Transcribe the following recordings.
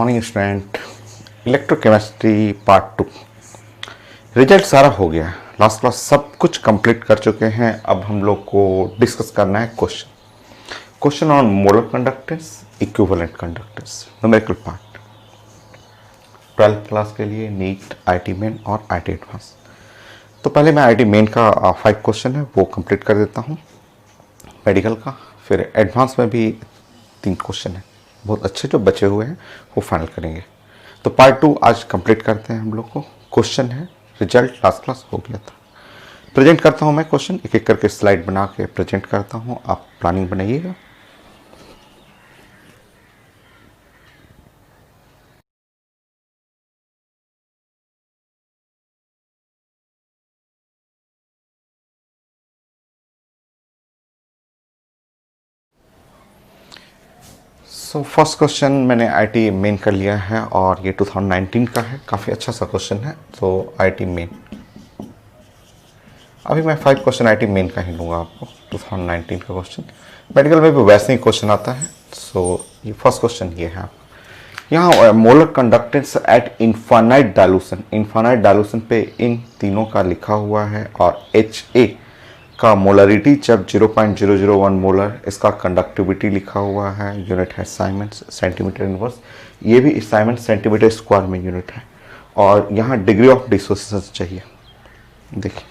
Morning student. Electrochemistry part 2 result सारा हो गया है। लास्ट क्लास सब कुछ कंप्लीट कर चुके हैं। अब हम लोग को डिस्कस करना है question on molar conductance, equivalent conductance, numerical part 12th class के लिए नीट, आईटी मेन और आईटी एडवांस। तो पहले मैं आईटी मेन का 5 क्वेश्चन है वो कंप्लीट कर देता हूँ मेडिकल का। फिर एडवांस में भी 3 क्वेश्चन है बहुत अच्छे जो बचे हुए हैं वो फाइनल करेंगे। तो पार्ट 2 आज कंप्लीट करते हैं हम लोग को। क्वेश्चन है, रिजल्ट लास्ट क्लास हो गया था। प्रेजेंट करता हूँ मैं क्वेश्चन, एक एक करके स्लाइड बना के प्रेजेंट करता हूँ, आप प्लानिंग बनाइएगा। सो फर्स्ट क्वेश्चन मैंने आईटी मेन कर लिया है और ये 2019 का है, काफ़ी अच्छा सा क्वेश्चन है। तो आईटी मेन, अभी मैं 5 क्वेश्चन आईटी मेन का ही लूँगा आपको। 2019 का क्वेश्चन मेडिकल में भी वैसे ही क्वेश्चन आता है। सो ये फर्स्ट क्वेश्चन ये है आपका। यहाँ molar conductance at infinite dilution, infinite dilution पे इन तीनों का लिखा हुआ है और HA का मोलरिटी जब 0.001 मोलर, इसका कंडक्टिविटी लिखा हुआ है, यूनिट है साइमंड्स सेंटीमीटर इनवर्स, ये भी साइमंड्स सेंटीमीटर स्क्वायर में यूनिट है। और यहाँ डिग्री ऑफ डिसोसिएशन चाहिए। देखिए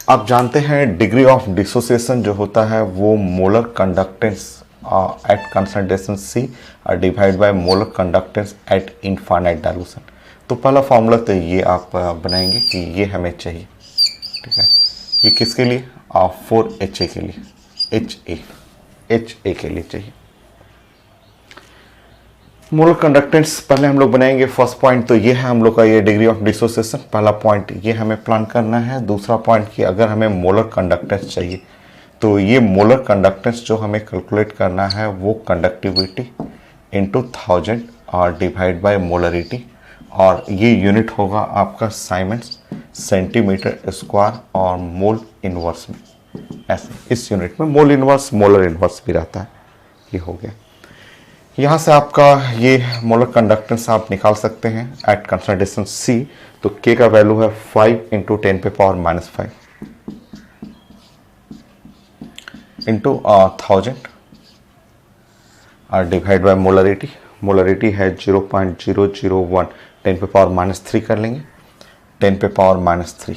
आप जानते हैं डिग्री ऑफ डिसोसिएशन जो होता है वो molar conductance at concentration C divide by molar conductance at infinite dilution. तो पहला फॉर्मूला तो ये आप बनाएंगे कि ये हमें चाहिए, ठीक है। ये किसके लिए? 4HA के लिए, HA के लिए चाहिए मोलर कंडक्टेंस। पहले हम लोग बनाएंगे फर्स्ट पॉइंट, तो ये है हम लोग का ये डिग्री ऑफ डिसोसिएशन। पहला पॉइंट ये हमें प्लान करना है। दूसरा पॉइंट कि अगर हमें मोलर कंडक्टेंस चाहिए तो ये मोलर कंडक्टेंस जो हमें कैलकुलेट करना है वो कंडक्टिविटी इंटू 1000 और डिवाइड बाय मोलरिटी, और ये यूनिट होगा आपका साइमंड्स सेंटीमीटर स्क्वायर और मोल इनवर्स में। ऐसे इस यूनिट में मोल इनवर्स, मोलर इनवर्स भी रहता है। ये हो गया। यहाँ से आपका ये मोलर कंडक्टेंस आप निकाल सकते हैं एट कंसंट्रेशन C। तो K का वैल्यू है 5 इंटू 10⁻⁻5 इंटू 1000 और डिवाइड बाय मोलरिटी। मोलरिटी है 0.001, 10⁻³ कर लेंगे, 10⁻³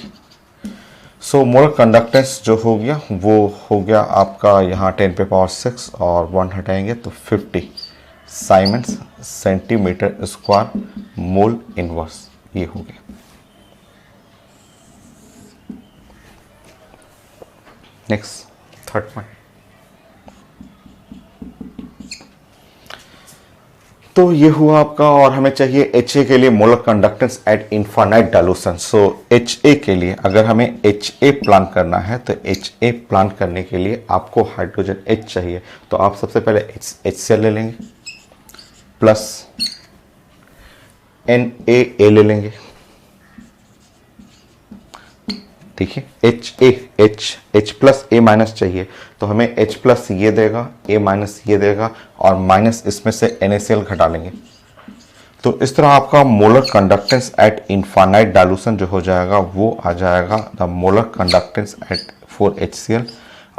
सो मोलर कंडक्टेंस जो हो गया वो हो गया आपका यहाँ 10⁻6 और 1 हटाएंगे तो 50 Symonds centimetre square mole inverse, ये हो गया। नेक्स्ट थर्ड पॉइंट, तो ये हुआ आपका। और हमें चाहिए HA के लिए molar conductance at infinite dilution. So HA के लिए अगर हमें HA प्लान करना है तो HA प्लान करने के लिए आपको हाइड्रोजन H चाहिए। तो आप सबसे पहले HCl ले लेंगे प्लस NaA ले लेंगे। देखिए H प्लस A माइनस चाहिए तो हमें H प्लस ये देगा, A माइनस ये देगा और माइनस इसमें से NaCl घटा लेंगे। तो इस तरह आपका molar conductance at infinite dilution जो हो जाएगा वो आ जाएगा the molar conductance at 4HCl,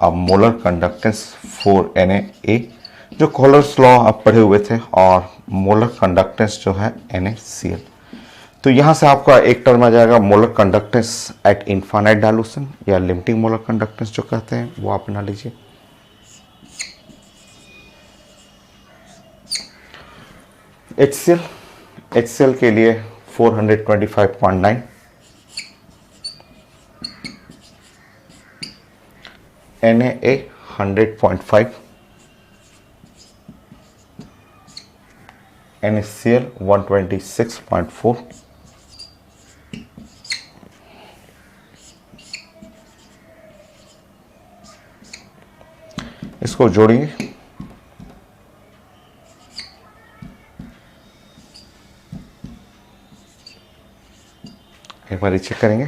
molar conductance 4Na, जो कोहलर्स लॉ आप पढ़े हुए थे, और मोलर कंडक्टेंस जो है NaCl। तो यहाँ से आपका एक टर्म आ जाएगा molar conductance at infinite dilution या लिमिटिंग मोलर कंडक्टेंस जो कहते हैं, वो आप बना लीजिए। HCl के लिए 425.9, Na 100.5, NaCl 126.4, इसको जोड़िए। एक बार चेक करेंगे,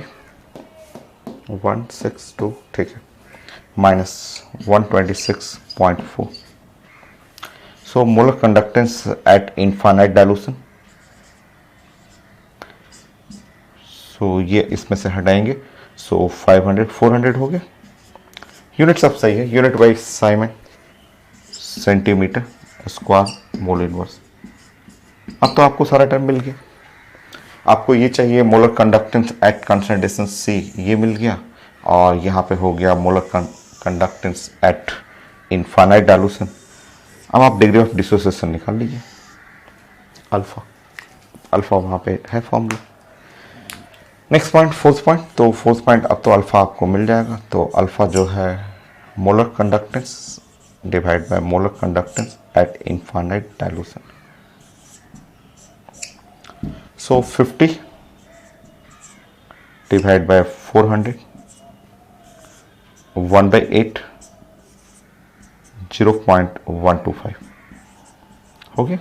162, ठीक है, minus 126.4। So molar conductance at infinite dilution, so ये इसमें से हटाएंगे, सो 500 400 हो गया। यूनिट सब सही है, unit by Simon centimetre square mole inverse. अब तो आपको सारा टर्म मिल गया। आपको ये चाहिए molar conductance at constant distance C, ये मिल गया, और यहाँ पे हो गया molar conductance at infinite dilution. अब आप डिग्री ऑफ डिसोसिएशन निकाल लीजिए, अल्फा, अल्फा वहाँ पे है formula. Next point, fourth point, तो फोर्थ पॉइंट अब तो अल्फा आपको मिल जाएगा। तो अल्फा जो है molar conductance divide by molar conductance at infinite dilution. So 50 divide by 400, 1/8, 0.125 हो गया।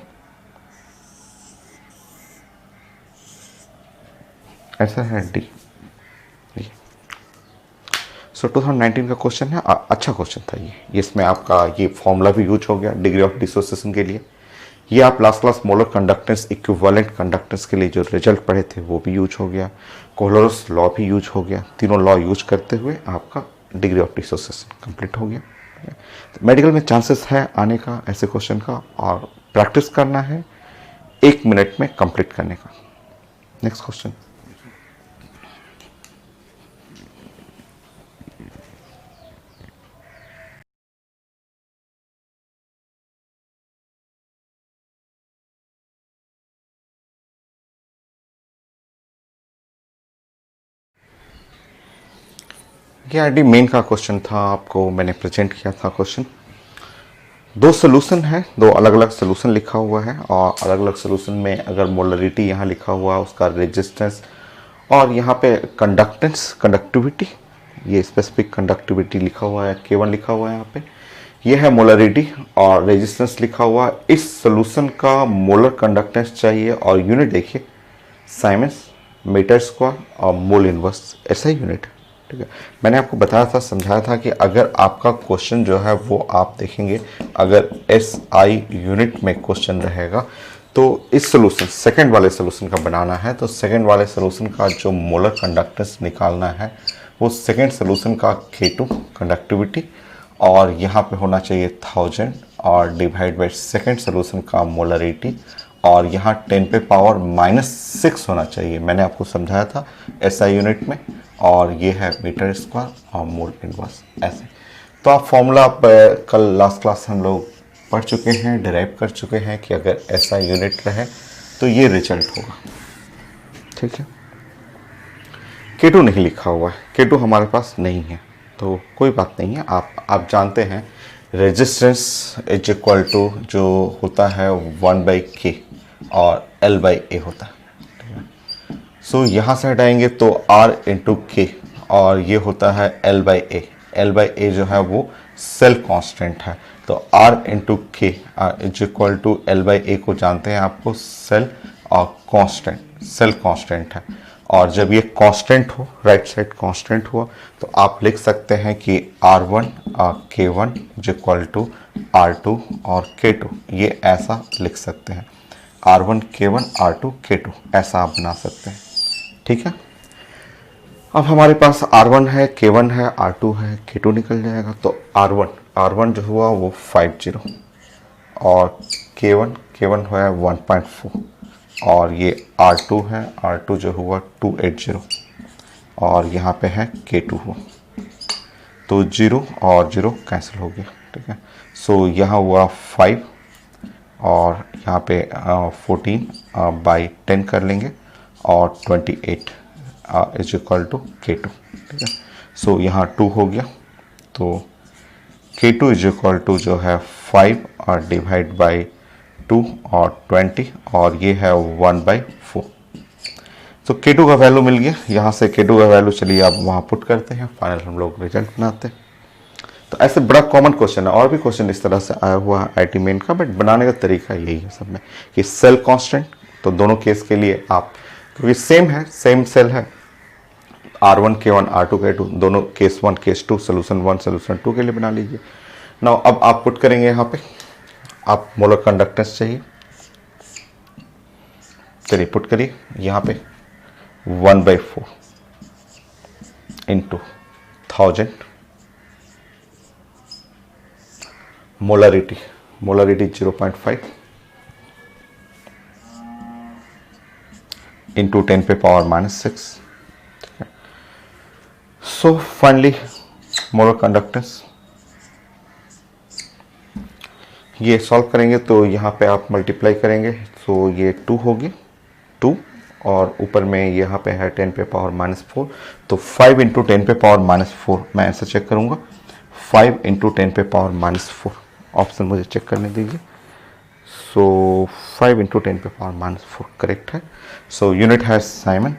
ऐसा है डी। सो 2019 का क्वेश्चन है, अच्छा क्वेश्चन था ये। इसमें आपका ये फॉर्मूला भी यूज हो गया डिग्री ऑफ डिसोसिएशन के लिए। ये आप last class molar conductance equivalent conductance के लिए जो रिजल्ट पढ़े थे वो भी यूज हो गया, कोहलरस लॉ भी यूज हो गया। तीनों लॉ यूज करते हुए आपका डिग्री ऑफ डिसोसिएशन कंप्लीट हो गया। तो मेडिकल में चांसेस है आने का ऐसे क्वेश्चन का, और प्रैक्टिस करना है 1 मिनट में कंप्लीट करने का। नेक्स्ट क्वेश्चन, ये आईडी मेन का क्वेश्चन था, आपको मैंने प्रेजेंट किया था क्वेश्चन। दो सोल्यूशन है, दो अलग अलग सोल्यूशन लिखा हुआ है, और अलग अलग सोल्यूशन में अगर मोलरिटी यहाँ लिखा हुआ है, उसका रेजिस्टेंस, और यहाँ पे कंडक्टेंस कंडक्टिविटी, ये स्पेसिफिक कंडक्टिविटी लिखा हुआ है, K1 लिखा हुआ है यहाँ पे, ये है मोलरिटी, और रेजिस्टेंस लिखा हुआ है। इस सोल्यूशन का मोलर कंडक्टेंस चाहिए, और यूनिट देखिए साइमन्स मीटर स्क्वायर और मोल इनवर्स, ऐसा ही यूनिट है। ठीक है, मैंने आपको बताया था, समझाया था कि अगर आपका क्वेश्चन जो है वो आप देखेंगे, अगर SI यूनिट में क्वेश्चन रहेगा तो इस सोल्यूशन सेकंड वाले सोल्यूशन का बनाना है, तो सेकंड वाले सोल्यूशन का जो मोलर कंडक्टेंस निकालना है वो सेकंड सोल्यूशन का K2 कंडक्टिविटी, और यहाँ पे होना चाहिए 1000, और डिवाइड बाई सेकंड सोल्यूशन का मोलरिटी, और यहाँ 10 पे पावर -6 होना चाहिए। मैंने आपको समझाया था SI यूनिट में, और ये है मीटर स्क्वायर और मोल इनवर्स ऐसे। तो आप फॉर्मूला कल लास्ट क्लास हम लोग पढ़ चुके हैं, डिराइव कर चुके हैं कि अगर SI यूनिट रहे तो ये रिजल्ट होगा। ठीक है, K2 नहीं लिखा हुआ है, K2 हमारे पास नहीं है, तो कोई बात नहीं है। आप जानते हैं रेजिस्टेंस इज इक्वल टू जो होता है 1/K और L/A होता है। सो यहाँ से हटाएंगे तो R इंटू K, और ये होता है L/A। L/A जो है वो सेल कांस्टेंट है, तो R into K is equal to L/A को जानते हैं आपको सेल और कांस्टेंट, सेल कांस्टेंट है। और जब ये कांस्टेंट हो, राइट साइड कांस्टेंट हुआ, तो आप लिख सकते हैं कि R1 K1 is equal to R2 और K2, ये ऐसा लिख सकते हैं, R1 K1 R2 K2 ऐसा आप बना सकते हैं। ठीक है, अब हमारे पास R1 है, K1 है, R2 है, K2 निकल जाएगा। तो R1 जो हुआ वो 50, और K1 हुआ 1.4, और ये R2 है, R2 जो हुआ 280, और यहाँ पे है K2 हुआ, तो 0 और 0 कैंसिल हो गया। ठीक है, सो यहाँ हुआ 5, और यहाँ पे 14/10 कर लेंगे, और 28 इज इक्वल टू K2। ठीक है, सो यहाँ 2 हो गया, तो K2 इज इक्वल टू जो है 5 और डिवाइड बाई 2 और 20, और ये है 1/4। तो K2 का वैल्यू मिल गया। यहाँ से K2 का वैल्यू चलिए आप वहाँ पुट करते हैं, फाइनल हम लोग रिजल्ट बनाते हैं। तो ऐसे बड़ा कॉमन क्वेश्चन है, और भी क्वेश्चन इस तरह से आया हुआ है IT मेन का, बट बनाने का तरीका यही है सब में कि सेल कांस्टेंट, तो दोनों केस के लिए आप, क्योंकि सेम है, सेम सेल है, R1 K1 R2 K2 दोनों केस 1 केस 2 सोल्यूशन 1 सोल्यूशन 2 के लिए बना लीजिए। नाउ अब आप पुट करेंगे यहाँ पे आप मोलर कंडक्टेंस चाहिए, चलिए पुट करिए यहाँ पे 1/4 into 1000 molarity 0.5 into 10⁻⁻6। So finally molar conductance ये सॉल्व करेंगे तो यहाँ पे आप मल्टीप्लाई करेंगे तो ये 2 होगी 2 और ऊपर में यहाँ पे है 10⁻⁻4 तो 5 इंटू 10⁻⁻4 मैं आंसर चेक करूँगा 5 इंटू 10⁻⁻4 ऑप्शन मुझे चेक करने दीजिए। सो 5 इंटू 10⁻⁻4 करेक्ट है। सो यूनिट है साइमन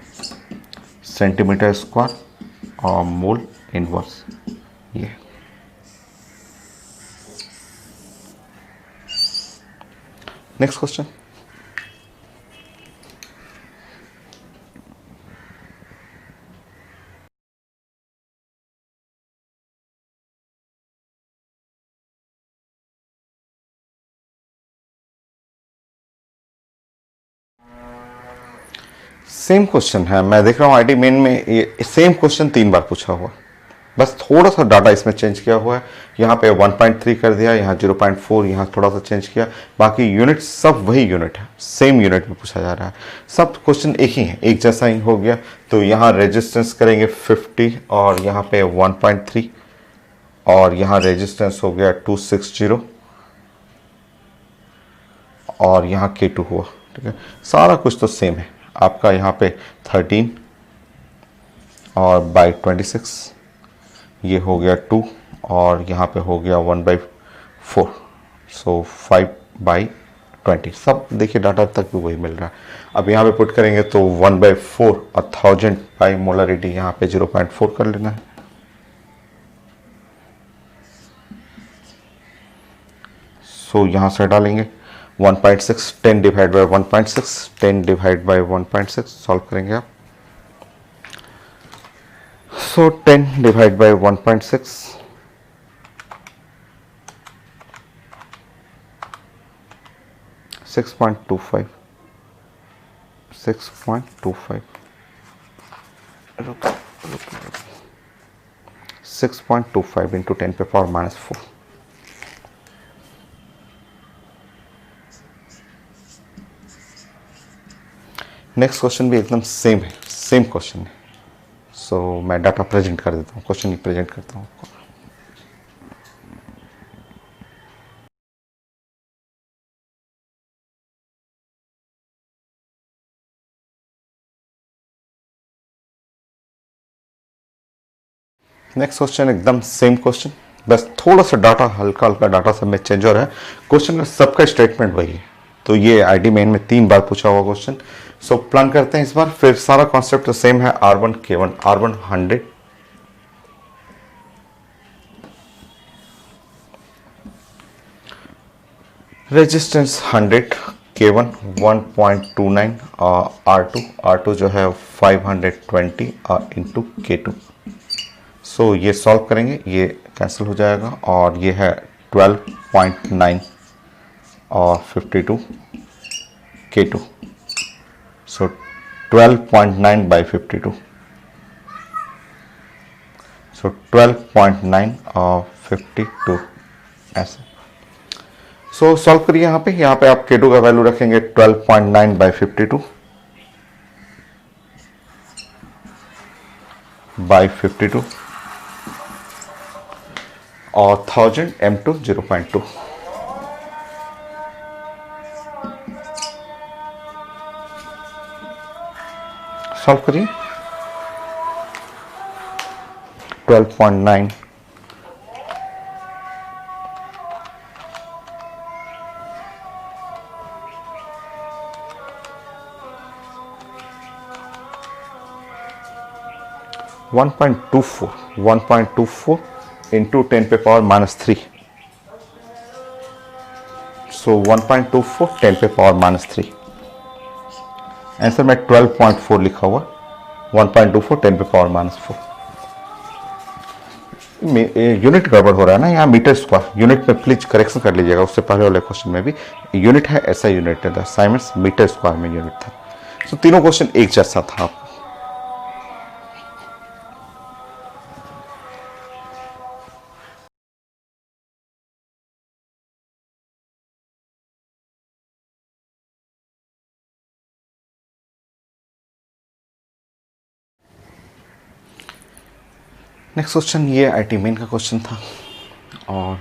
सेंटीमीटर स्क्वायर और मोल इनवर्स ये। नेक्स्ट क्वेश्चन, सेम क्वेश्चन है। मैं देख रहा हूँ आईटी मेन में ये सेम क्वेश्चन 3 बार पूछा हुआ, बस थोड़ा सा डाटा इसमें चेंज किया हुआ है। यहाँ पे 1.3 कर दिया, यहाँ 0.4, यहाँ थोड़ा सा चेंज किया, बाकी यूनिट सब वही यूनिट है, सेम यूनिट में पूछा जा रहा है। सब क्वेश्चन एक ही है, एक जैसा ही हो गया। तो यहाँ रेजिस्टेंस करेंगे 50 और यहाँ पे 1.3 और यहाँ रेजिस्टेंस हो गया 260 और यहाँ K2 हुआ। ठीक है, सारा कुछ तो सेम है। आपका यहाँ पे 13 और बाई 26 ये हो गया 2 और यहाँ पे हो गया 1/4 सो 5/20। सब देखिए डाटा तक भी वही मिल रहा है। अब यहाँ पे पुट करेंगे तो 1/4 और 1000 बाई मोलरिटी यहाँ पे 0.4 कर लेना है। सो यहाँ से डालेंगे 1.6 10 divide by 1.6 10 divide by 1.6 solve करेंगे आप। सो 10 divide by 1.6 6.25 6.25 into 10⁻⁻4। Next question भी एकदम सेम है, सेम क्वेश्चन है। सो मैं डाटा प्रेजेंट कर देता हूँ, क्वेश्चन ही प्रेजेंट करता हूँ आपको। नेक्स्ट क्वेश्चन एकदम सेम क्वेश्चन, बस थोड़ा सा डाटा हल्का हल्का डाटा सब में चेंज हो रहा है। क्वेश्चन का सबका स्टेटमेंट वही है। तो ये आईडी मेन में 3 बार पूछा हुआ क्वेश्चन। सो प्लान करते हैं इस बार, फिर सारा कॉन्सेप्ट तो सेम है। R1 K1 R1 100 resistance 100 K1 1.29 और R2 जो है 520 इंटू K2। सो ये सॉल्व करेंगे, ये कैंसिल हो जाएगा और ये है 12.9 और 52 K2। सो 12.9 बाई 52 सो 12.9 और 52 ऐसे। सो सॉल्व करिए। यहाँ पे आप K2 का वैल्यू रखेंगे 12.9 बाई 52 बाई 52 और 1000 m2 0.2। सॉल्व करिए 12.9 1.24 इंटू 10⁻⁻3 सो 1.24 10⁻⁻3। आंसर में 12.4 लिखा हुआ, 1.24 10⁻⁻4। यूनिट गड़बड़ हो रहा है ना, यहाँ मीटर स्क्वायर यूनिट में प्लीज करेक्शन कर लीजिएगा, उससे पहले वाले क्वेश्चन में भी यूनिट है, ऐसा यूनिट है, साइमंस मीटर स्क्वायर में यूनिट था। तो तीनों क्वेश्चन एक जैसा था आपका। नेक्स्ट क्वेश्चन ये आईटी मेन का क्वेश्चन था और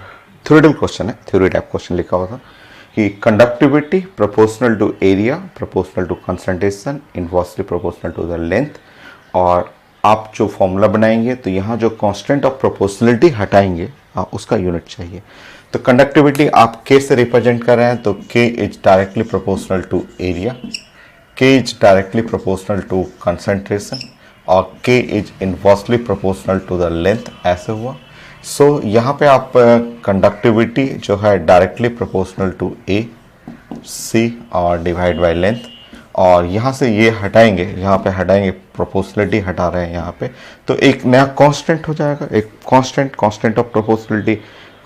थ्योरेटिकल क्वेश्चन है, थ्योरी टाइप क्वेश्चन लिखा हुआ था कि conductivity proportional to area proportional to concentration inversely proportional to the length, और आप जो फॉर्मूला बनाएंगे तो यहाँ जो कांस्टेंट ऑफ प्रोपोर्शनलिटी हटाएंगे उसका यूनिट चाहिए। तो कंडक्टिविटी आप के से रिप्रेजेंट कर रहे हैं तो K is directly proportional to area, K is directly proportional to concentration और k is inversely proportional to the length, ऐसे हुआ। सो यहाँ पे आप कंडक्टिविटी जो है directly proportional to A C और डिवाइड बाय लेंथ, और यहाँ से ये हटाएंगे, यहाँ पे हटाएंगे, प्रोपोर्शनलिटी हटा रहे हैं यहाँ पे, तो एक नया कांस्टेंट हो जाएगा, एक कांस्टेंट ऑफ प्रोपोर्शनलिटी,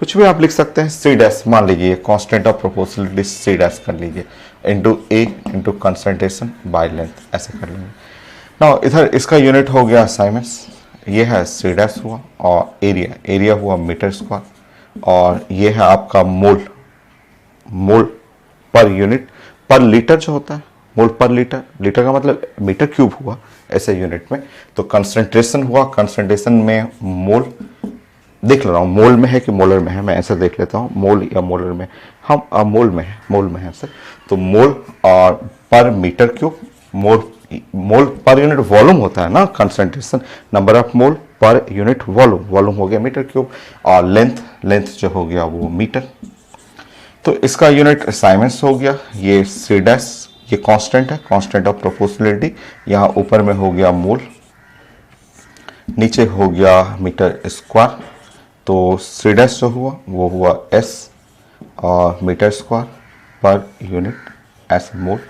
कुछ भी आप लिख सकते हैं, सी डैश मान लीजिए, constant of proportionality C dash कर लीजिए, into A into concentration by length, ऐसे कर लेंगे। नाउ इधर इसका यूनिट हो गया साइमंस, ये है सी डैश हुआ, और एरिया हुआ मीटर स्क्वायर, और ये है आपका मोल पर यूनिट, पर लीटर जो होता है, मोल पर लीटर का मतलब मीटर क्यूब हुआ ऐसे यूनिट में। तो कंसंट्रेशन हुआ, कंसंट्रेशन में मोल देख ले रहा हूँ, मोल में है कि मोलर में है, मैं ऐसे देख लेता हूँ, मोल या मोलर में, हम मोल में है सर। तो मोल और पर मीटर क्यूब, मोल पर यूनिट वॉल्यूम होता है ना, concentration number of mole per unit volume हो गया मीटर क्यूब, और लेंथ जो हो गया वो मीटर। तो इसका यूनिट साइमंस हो गया, ये सी डैश, ये कांस्टेंट है, कांस्टेंट ऑफ प्रोपोर्शनलिटी, यहाँ ऊपर में हो गया मोल, नीचे हो गया मीटर स्क्वायर। तो सी डैश जो हुआ वो हुआ एस और मीटर स्क्वायर पर यूनिट एस मोल।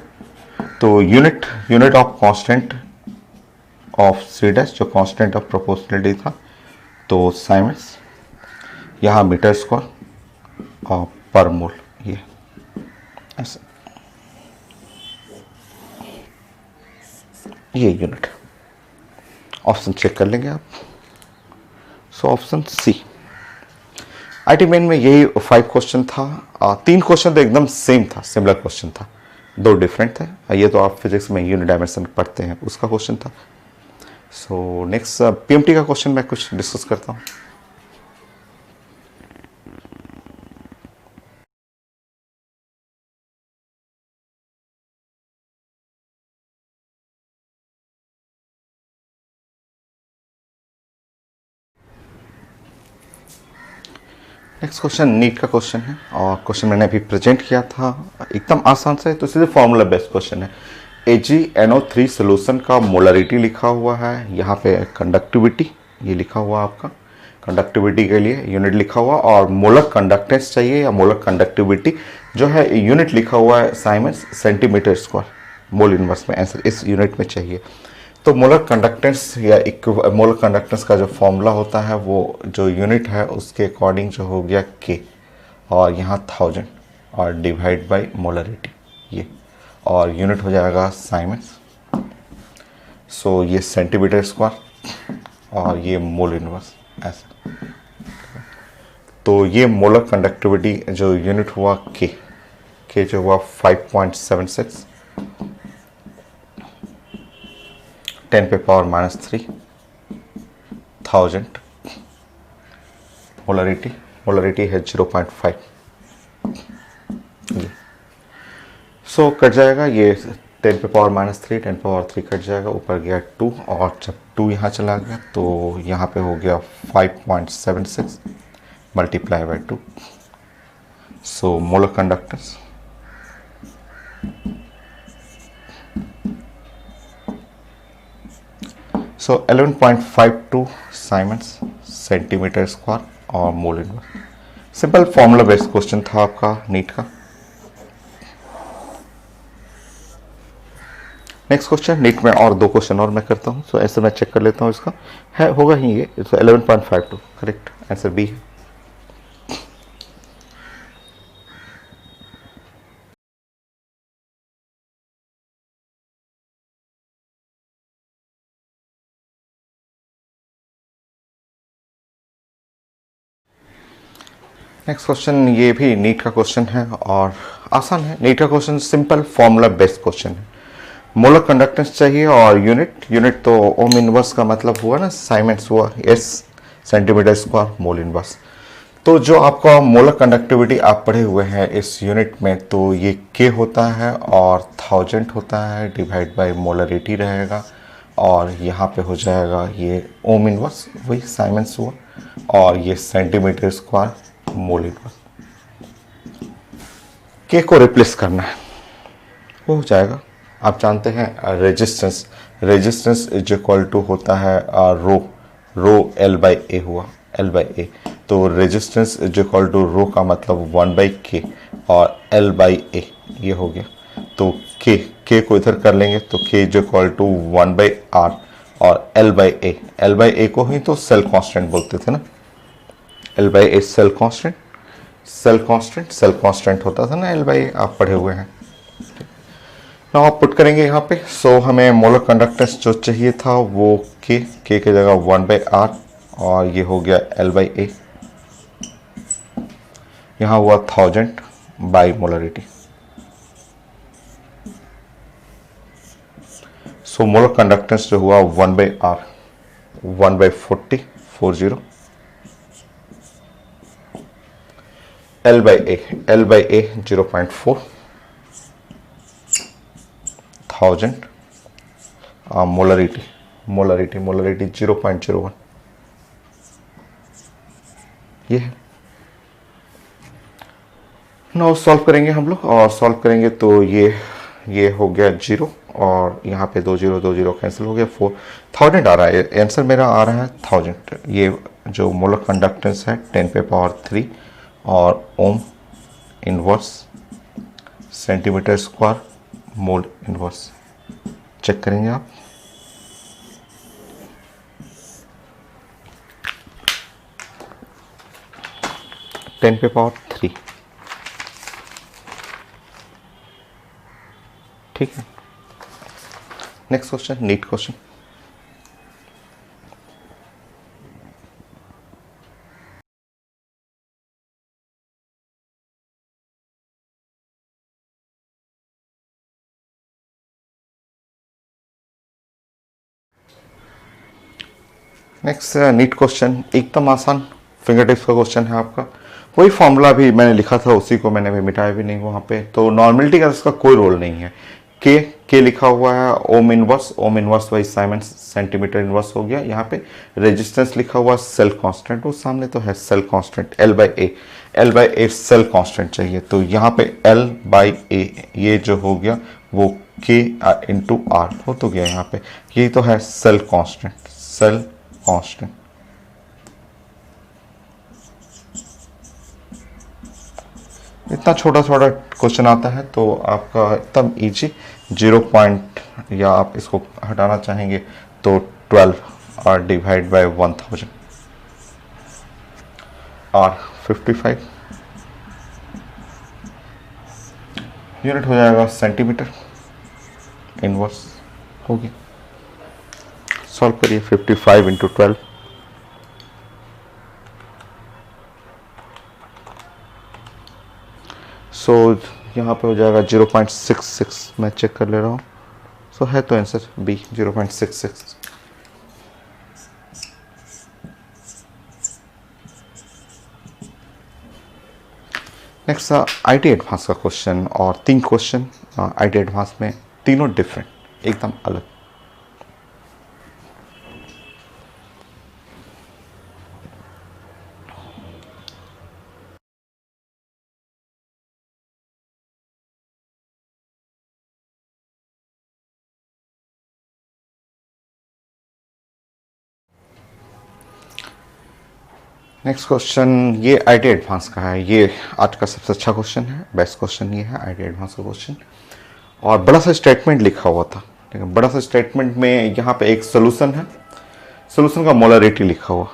तो unit of constant of C dash जो कांस्टेंट ऑफ प्रोपोर्शनलिटी था, तो साइमंस यहाँ मीटर स्क्वायर और पर मोल, ये ऐसे, ये यूनिट। ऑप्शन चेक कर लेंगे आप। So option C, IIT main में यही 5 क्वेश्चन था। 3 क्वेश्चन तो एकदम सेम था, सिमिलर क्वेश्चन था, 2 डिफरेंट थे। ये तो आप फिजिक्स में यूनिट डायमेंशन पढ़ते हैं, उसका क्वेश्चन था। सो नेक्स्ट पीएमटी का क्वेश्चन मैं कुछ डिस्कस करता हूँ। नेक्स्ट क्वेश्चन नीट का क्वेश्चन है, और क्वेश्चन मैंने अभी प्रेजेंट किया था, एकदम आसान सा है, तो सीधे फॉर्मूला बेस्ड क्वेश्चन है। AgNO3 सोल्यूशन का मोलरिटी लिखा हुआ है, यहाँ पे कंडक्टिविटी ये लिखा हुआ आपका, कंडक्टिविटी के लिए यूनिट लिखा हुआ, और मोलर कंडक्टेंस चाहिए या मोलर कंडक्टिविटी जो है यूनिट लिखा हुआ है siemens centimetre square, mole inverse में आंसर इस यूनिट में चाहिए। तो मोलर कंडक्टेंस या मोलर कंडक्टेंस का जो फॉर्मूला होता है वो जो यूनिट है उसके अकॉर्डिंग जो हो गया के, और यहाँ 1000 और डिवाइड बाय मोलरिटी ये, और यूनिट हो जाएगा साइमंस। सो ये सेंटीमीटर स्क्वायर और ये मोल इनवर्स ऐसा। तो ये मोलर कंडक्टिविटी जो यूनिट हुआ के जो हुआ 5.76 10 पे पावर -3 1000, मोलरिटी है 0.5। सो कट जाएगा ये 10 पे पावर -3 10 पे पावर 3 कट जाएगा, ऊपर गया 2, और जब 2 यहाँ चला गया तो यहाँ पे हो गया 5.76 multiply by 2। So molar conductance so 11.52 siemens centimetre square और mole inverse. Simple formula based question था आपका नीट का। नेक्स्ट क्वेश्चन, नीट में और 2 क्वेश्चन और मैं करता हूँ, सो ऐसे मैं चेक कर लेता हूँ इसका है, होगा ही ये, 11.52 करेक्ट आंसर बी है। नेक्स्ट क्वेश्चन, ये भी नीट का क्वेश्चन है और आसान है। नीट का question simple formula based question है। मोलर कंडक्टेंस चाहिए और यूनिट तो ओम इनवर्स का मतलब हुआ ना, साइमेंस हुआ, S centimetre square mole inverse. तो जो आपका मोलर कंडक्टिविटी आप पढ़े हुए हैं इस यूनिट में, तो ये के होता है और 1000 होता है, डिवाइड बाय मोलरिटी रहेगा और यहाँ पे हो जाएगा ये ओम इनवर्स, वही साइमेंस हुआ, और ये सेंटीमीटर स्क्वायर मोल इनवर्स। के को रिप्लेस करना है, वो हो जाएगा, आप जानते हैं रेजिस्टेंस इज इक्वल टू होता है रो एल बाई ए हुआ, एल बाई ए। तो रेजिस्टेंस इज इक्वल टू रो का मतलब 1 बाई के और एल बाई ए ये हो गया। तो के को इधर कर लेंगे तो K is equal to 1 by R और एल बाई ए को ही तो सेल कांस्टेंट बोलते थे ना, L by A cell constant होता था ना, एल बाई ए आप पढ़े हुए हैं। नाउ आप पुट करेंगे यहाँ पे, सो हमें मोलर कंडक्टेंस जो चाहिए था वो के की जगह 1 बाई आर और ये हो गया एल बाई ए, यहाँ हुआ 1000 by molarity. So molar conductance जो हुआ 1 by R 1 by 40 L by A 0.4 1000 molarity 0.01 ये है। नाउ सॉल्व करेंगे हम लोग, और सॉल्व करेंगे तो ये हो गया 0 और यहाँ पे 2 0 कैंसिल हो गया, 4000 आ रहा है आंसर मेरा, आ रहा है 1000। ये जो मोलर कंडक्टेंस है 10 पे पावर 3 और ohm inverse centimetre square mole inverse. Check करेंगे आप, टेन पे पावर 3, ठीक है। Next question, NEET question. Next NEET question एकदम आसान, फिंगर टिप्स का क्वेश्चन है आपका। वही फॉर्मूला भी मैंने लिखा था, उसी को मैंने भी मिटाया भी नहीं वहाँ पे, तो नॉर्मलिटी का इसका कोई रोल नहीं है। के लिखा हुआ है, ohm inverse wise siemens centimetre inverse हो गया। यहाँ पे रेजिस्टेंस लिखा हुआ सेल कांस्टेंट, वो सामने तो है cell constant L by A cell constant चाहिए, तो यहाँ पे एल बाई ए ये जो हो गया वो के इंटू आर हो तो गया यहाँ पे, यही तो है सेल कांस्टेंट। इतना छोटा क्वेश्चन आता है तो आपका एकदम इजी, 0 पॉइंट या आप इसको हटाना चाहेंगे तो 12 और डिवाइड बाय 1000 और 55 यूनिट हो जाएगा सेंटीमीटर इनवर्स होगी। सॉल्व करिए, 55 इंटू 12 सो यहाँ पे हो जाएगा 0.66, मैं चेक कर ले रहा हूँ, सो है तो answer B 0.66। Next IIT advance का क्वेश्चन, और 3 क्वेश्चन आईटी एडवांस में, तीनों डिफरेंट एकदम अलग। नेक्स्ट क्वेश्चन ये आईटी एडवांस का है, ये आज का सबसे अच्छा क्वेश्चन है, बेस्ट क्वेश्चन ये है आईटी एडवांस का क्वेश्चन, और बड़ा सा स्टेटमेंट लिखा हुआ था ठीक है, बड़ा सा स्टेटमेंट में यहाँ पे एक सोल्यूशन है, सोल्यूशन का मोलरिटी लिखा हुआ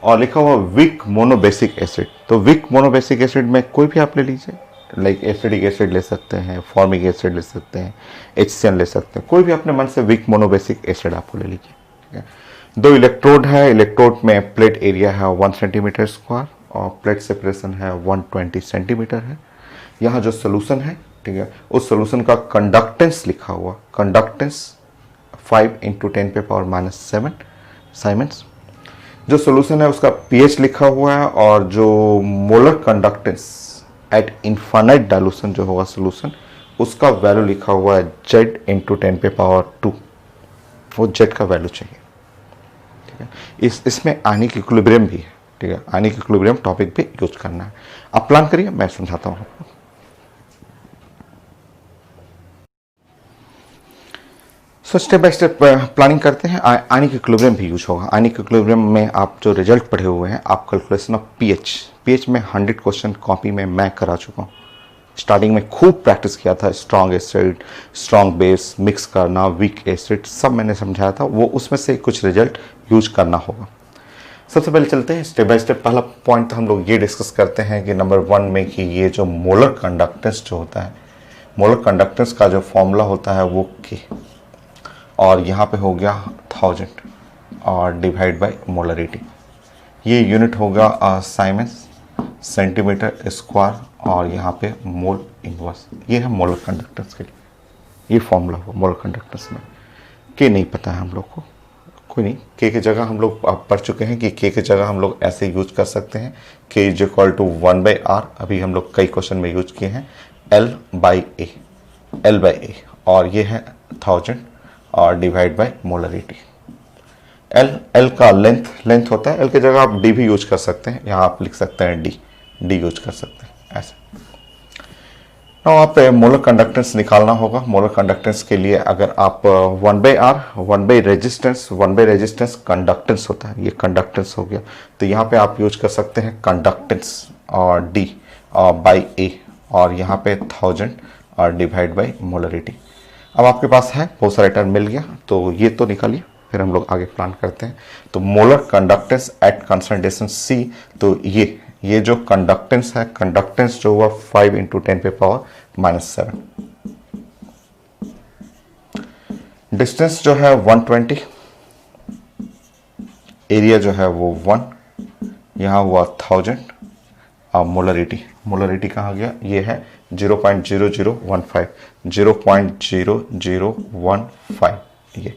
और लिखा हुआ वीक मोनोबेसिक एसिड। तो वीक मोनोबेसिक एसिड में कोई भी आप ले लीजिए, लाइक एसिडिक एसिड ले सकते हैं, फॉर्मिक एसिड ले सकते हैं, HCl ले सकते हैं, कोई भी अपने मन से वीक मोनोबेसिक एसिड आपको ले लीजिए। ठीक है, 2 इलेक्ट्रोड है, इलेक्ट्रोड में प्लेट एरिया है 1 सेंटीमीटर स्क्वायर और प्लेट सेपरेशन है 120 सेंटीमीटर है। यहाँ जो सोल्यूशन है, ठीक है, उस सोल्यूशन का कंडक्टेंस लिखा हुआ, कंडक्टेंस 5 × 10⁻⁻7 साइमेंस। जो सोल्यूशन है उसका pH लिखा हुआ है और जो molar conductance at infinite dilution जो होगा सोल्यूशन, उसका वैल्यू लिखा हुआ है Z × 10⁻²। वो Z का वैल्यू चाहिए। ठीक है, इसमें आयनिक इक्विलिब्रियम भी है। ठीक है, आयनिक इक्विलिब्रियम टॉपिक भी यूज करना है। आप प्लान करिए, मैं समझाता हूँ आपको। So step by step planning करते हैं। आयनिक इक्विलिब्रियम भी यूज होगा। आयनिक इक्विलिब्रियम में आप जो रिजल्ट पढ़े हुए हैं, आप कैलकुलेशन ऑफ पीएच में 100 क्वेश्चन कॉपी में मैं करा चुका हूँ। स्टार्टिंग में खूब प्रैक्टिस किया था, strong acid, strong base, mix करना, वीक एसिड, सब मैंने समझाया था। वो उसमें से कुछ रिजल्ट यूज करना होगा। सबसे पहले चलते हैं स्टेप बाय स्टेप। पहला पॉइंट हम लोग ये डिस्कस करते हैं कि नंबर 1 में कि ये जो मोलर कंडक्टेंस जो होता है, मोलर कंडक्टेंस का जो फॉर्मूला होता है वो के, और यहाँ पे हो गया 1000 और डिवाइड बाय मोलरिटी। ये यूनिट होगा साइमेंस सेंटीमीटर स्क्वायर और यहाँ पे मोल इनवर्स। ये है मोलर कंडक्टेंस के लिए, ये फॉर्मूला हो मोलर कंडक्टेंस में। के नहीं पता है हम लोग को, कोई नहीं। के की जगह हम लोग पढ़ चुके हैं कि के की जगह हम लोग ऐसे यूज कर सकते हैं, के इज इक्वल टू 1/r। अभी हम लोग कई क्वेश्चन में यूज किए हैं L/A, और ये है 1000 और डिवाइड बाय मोलरिटी। L का लेंथ होता है, L की जगह आप D भी यूज कर सकते हैं। यहाँ आप लिख सकते हैं D यूज कर सकते हैं ऐसे। नाउ आप मोलर कंडक्टेंस निकालना होगा। मोलर कंडक्टेंस के लिए अगर आप 1/r, 1/रेजिस्टेंस कंडक्टेंस होता है, ये कंडक्टेंस हो गया, तो यहाँ पे आप यूज कर सकते हैं कंडक्टेंस और D और बाई A, और यहाँ पे 1000 और डिवाइड बाई मोलरिटी। अब आपके पास है, बहुत सारा टर्म मिल गया, तो ये तो निकालिए, फिर हम लोग आगे प्लान करते हैं। तो molar conductance at concentration C, तो ये जो कंडक्टेंस है, कंडक्टेंस जो हुआ 5 × 10⁻⁻7। डिस्टेंस जो है 120, एरिया जो है वो 1, यहाँ हुआ 1000 और मोलरिटी कहाँ गया, ये है 0.0015, 0.0015 ये।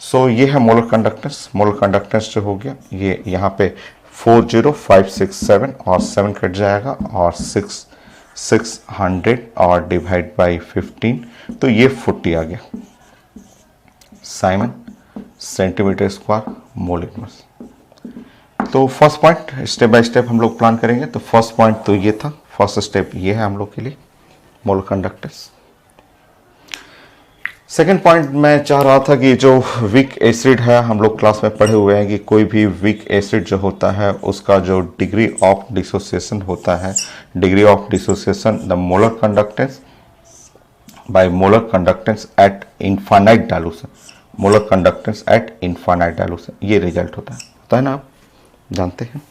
सो ये है मोलर कंडक्टेंस। मोलर कंडक्टेंस जो हो गया, ये यहाँ पे 40567 और 7 कट जाएगा और 600 और डिवाइड बाई 15, तो ये 40 आ गया। Siemens centimetre square mole inverse. तो first point step by step हम लोग प्लान करेंगे। तो फर्स्ट पॉइंट तो ये था, फर्स्ट स्टेप ये है हम लोग के लिए मोलर कंडक्टेंस। सेकेंड पॉइंट मैं चाह रहा था कि जो वीक एसिड है, हम लोग क्लास में पढ़े हुए हैं कि कोई भी वीक एसिड जो होता है उसका जो डिग्री ऑफ डिसोसिएशन होता है, degree of dissociation the molar conductance bye molar conductance at infinite dilution, molar conductance at infinite dilution, ये रिजल्ट होता है ना, आप जानते हैं।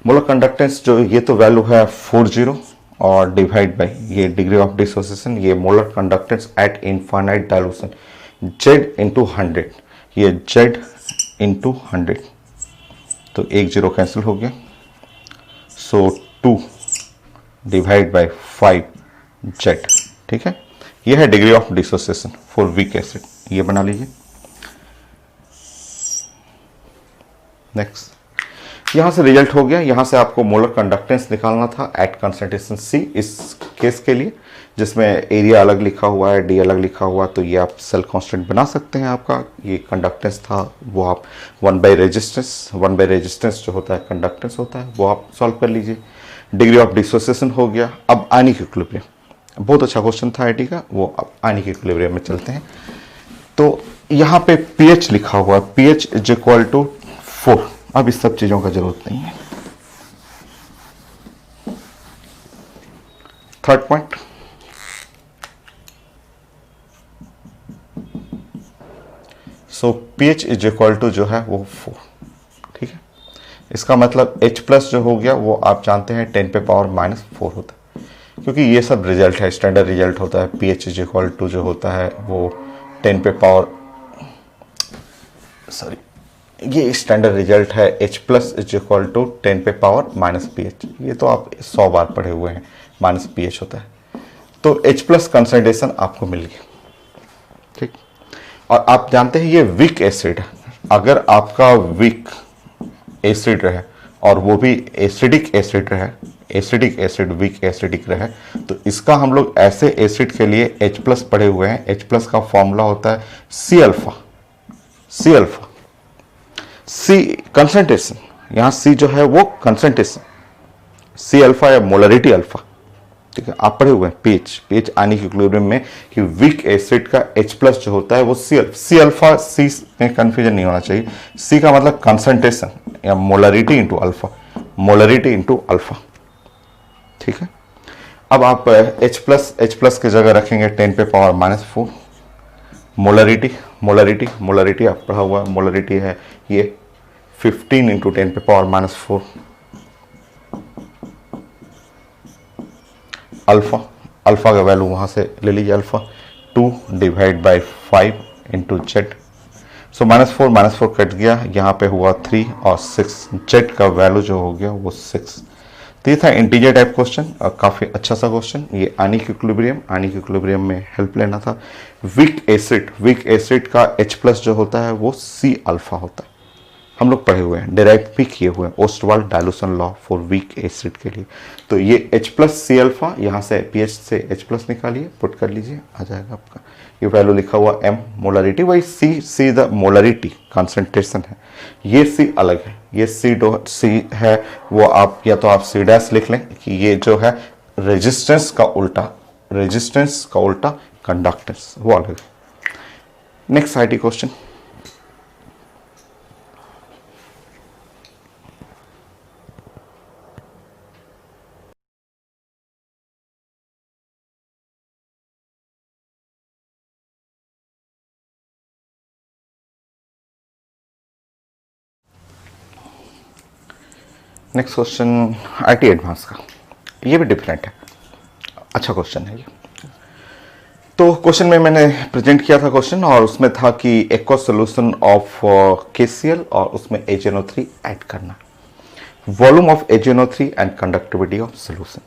मोलर कंडक्टेंस जो ये तो वैल्यू है 40 और डिवाइड बाय ये डिग्री ऑफ डिसोसिएशन, ये molar conductance at infinite dilution Z × 100, ये Z × 100, तो 1 0 कैंसिल हो गया। सो 2 डिवाइड बाय 5Z, ठीक है। ये है degree of dissociation for weak acid, ये बना लीजिए। नेक्स्ट, यहां से रिजल्ट हो गया। यहां से आपको मोलर कंडक्टेंस निकालना था एट कंसंट्रेशन C इस केस के लिए, जिसमें एरिया अलग लिखा हुआ है, D अलग लिखा हुआ, तो ये आप सेल कांस्टेंट बना सकते हैं। आपका ये कंडक्टेंस था, वो आप 1/रेजिस्टेंस जो होता है कंडक्टेंस होता है, वो आप सॉल्व कर लीजिए। डिग्री ऑफ डिसोसिएशन हो गया। अब आयनिक इक्विलिब्रियम, बहुत अच्छा क्वेश्चन था आईटी का, वो अब आयनिक इक्विलिब्रियम में चलते हैं। तो यहाँ पे pH लिखा हुआ है, pH इज इक्वल टू 4। अब इस सब चीजों का जरूरत नहीं है। Third point, so pH is equal to जो है वो 4, ठीक है। इसका मतलब H प्लस जो हो गया वो आप जानते हैं 10 पे पावर -4 होता है, क्योंकि ये सब रिजल्ट है, स्टैंडर्ड रिजल्ट होता है। pH इज इक्वल टू जो होता है वो 10 पे पावर, सॉरी, ये स्टैंडर्ड रिजल्ट है। H plus is equal to 10 पे पावर -pH, ये तो आप 100 बार पढ़े हुए हैं, -pH होता है। तो H प्लस कंसंट्रेशन आपको मिल गया, ठीक। और आप जानते हैं ये वीक एसिड है। अगर आपका वीक एसिड रहे और वो भी एसिडिक एसिड रहे, एसिडिक एसिड वीक एसिडिक रहे, तो इसका हम लोग ऐसे एसिड के लिए H प्लस पढ़े हुए हैं। H प्लस का फॉर्मूला होता है C alpha. C alpha, C concentration, यहाँ C जो है वो कंसंट्रेशन, C अल्फा या मोलरिटी अल्फा, ठीक है। आप पढ़े हुए हैं pH आयनिक इक्विलिब्रियम में कि वीक एसिड का H प्लस जो होता है वो C अल्फा। C में कंफ्यूजन नहीं होना चाहिए। C का मतलब कंसंट्रेशन या molarity into alpha, molarity into alpha, ठीक है। अब आप H प्लस की जगह रखेंगे 10 पे पावर -4। मोलरिटी आप पढ़ा हुआ, मोलरिटी है ये 15 इंटू 10 पे पावर -4। अल्फा का वैल्यू वहां से ले लीजिए, alpha 2 divide by 5 into Z. So -4 cut गया, यहाँ पे हुआ 3 और 6, जेड का वैल्यू जो हो गया वो 6। तो ये था इंटीजर टाइप क्वेश्चन, और काफ़ी अच्छा सा क्वेश्चन। ये आयनिक इक्विलिब्रियम में हेल्प लेना था। वीक एसिड का H प्लस जो होता है वो C अल्फा होता है, हम लोग पढ़े हुए हैं, डिराइव भी किए हुए हैं, Ostwald dilution law for weak acid के लिए। तो ये H प्लस C अल्फा, यहाँ से pH से H प्लस निकालिए, पुट कर लीजिए, आ जाएगा आपका ये वैल्यू लिखा हुआ M मोलरिटी। वही C द मोलरिटी कंसंट्रेशन है, ये C अलग है, ये C है वो आप या तो आप C' लिख लें कि ये जो है रेजिस्टेंस का उल्टा कंडक्टेंस, वो अलग है। Next IT question, next question IT advance का, ये भी डिफरेंट है, अच्छा क्वेश्चन है ये। तो क्वेश्चन में मैंने प्रेजेंट किया था क्वेश्चन, और उसमें था कि एक्वा सोल्यूशन ऑफ KCl और उसमें AgNO3 ऐड करना, volume of AgNO3 and conductivity of solution,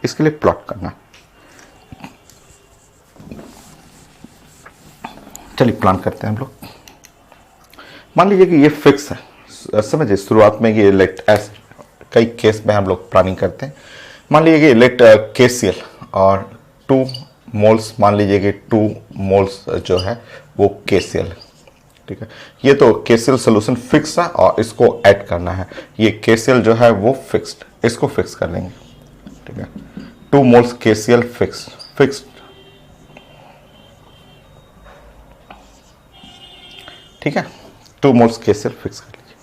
इसके लिए प्लॉट करना। चलिए प्लान करते हैं हम लोग। मान लीजिए कि ये फिक्स है, समझिए शुरुआत में ये लेट एस, कई केस में हम लोग प्लानिंग करते हैं। मान लीजिए कि लेट KCl और 2 मोल्स, मान लीजिए कि 2 मोल्स जो है वो KCl, ठीक है। ये तो KCl सोल्यूशन फिक्स है और इसको ऐड करना है। ये KCl जो है वो फिक्स्ड, इसको फिक्स कर लेंगे, ठीक है। 2 मोल्स KCl फिक्स्ड, ठीक है। 2 मोल्स KCl फिक्स कर लीजिए।